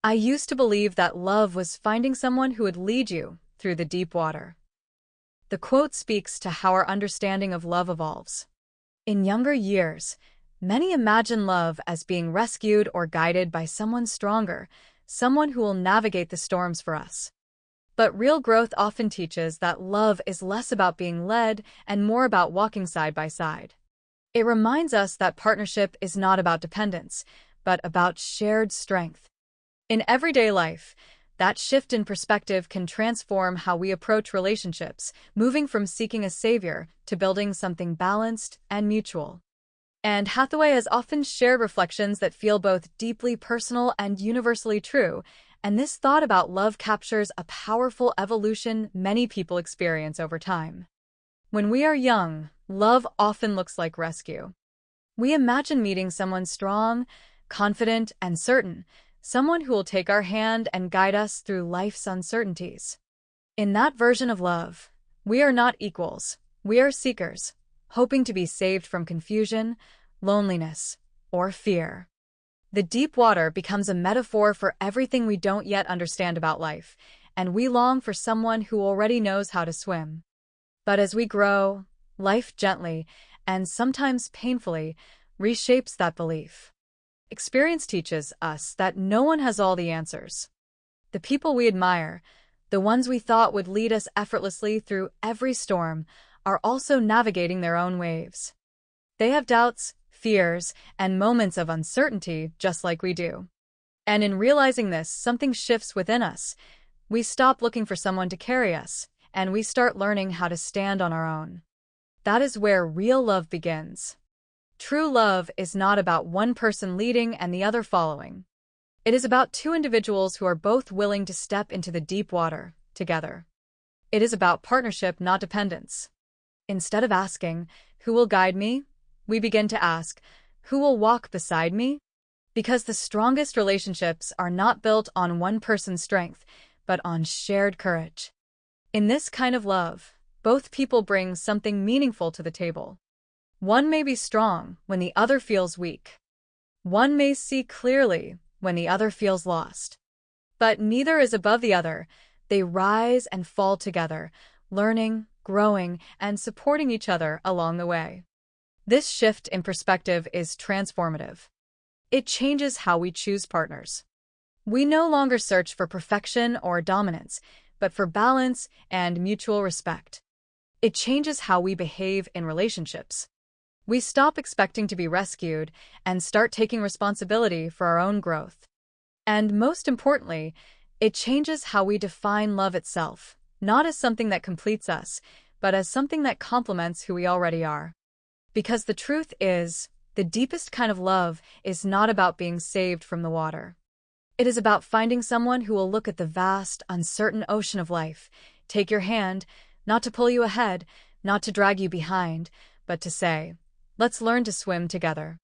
I used to believe that love was finding someone who would lead you through the deep water. The quote speaks to how our understanding of love evolves. In younger years, many imagine love as being rescued or guided by someone stronger, someone who will navigate the storms for us. But real growth often teaches that love is less about being led and more about walking side by side. It reminds us that partnership is not about dependence, but about shared strength. In everyday life, that shift in perspective can transform how we approach relationships, moving from seeking a savior to building something balanced and mutual. And Hathaway has often shared reflections that feel both deeply personal and universally true, and this thought about love captures a powerful evolution many people experience over time. When we are young, love often looks like rescue. We imagine meeting someone strong, confident, and certain, someone who will take our hand and guide us through life's uncertainties. In that version of love, we are not equals, we are seekers, hoping to be saved from confusion, loneliness, or fear. The deep water becomes a metaphor for everything we don't yet understand about life, and we long for someone who already knows how to swim. But as we grow, life gently, and sometimes painfully, reshapes that belief. Experience teaches us that no one has all the answers. The people we admire, the ones we thought would lead us effortlessly through every storm, are also navigating their own waves. They have doubts, fears, and moments of uncertainty just like we do. And in realizing this, something shifts within us. We stop looking for someone to carry us, and we start learning how to stand on our own. That is where real love begins. True love is not about one person leading and the other following. It is about two individuals who are both willing to step into the deep water together. It is about partnership, not dependence. Instead of asking, "Who will guide me?" we begin to ask, "Who will walk beside me?" Because the strongest relationships are not built on one person's strength, but on shared courage. In this kind of love, both people bring something meaningful to the table. One may be strong when the other feels weak. One may see clearly when the other feels lost. But neither is above the other. They rise and fall together, learning, growing, and supporting each other along the way. This shift in perspective is transformative. It changes how we choose partners. We no longer search for perfection or dominance, but for balance and mutual respect. It changes how we behave in relationships. We stop expecting to be rescued and start taking responsibility for our own growth. And most importantly, it changes how we define love itself, not as something that completes us, but as something that complements who we already are. Because the truth is, the deepest kind of love is not about being saved from the water. It is about finding someone who will look at the vast, uncertain ocean of life, take your hand, not to pull you ahead, not to drag you behind, but to say, "Let's learn to swim together."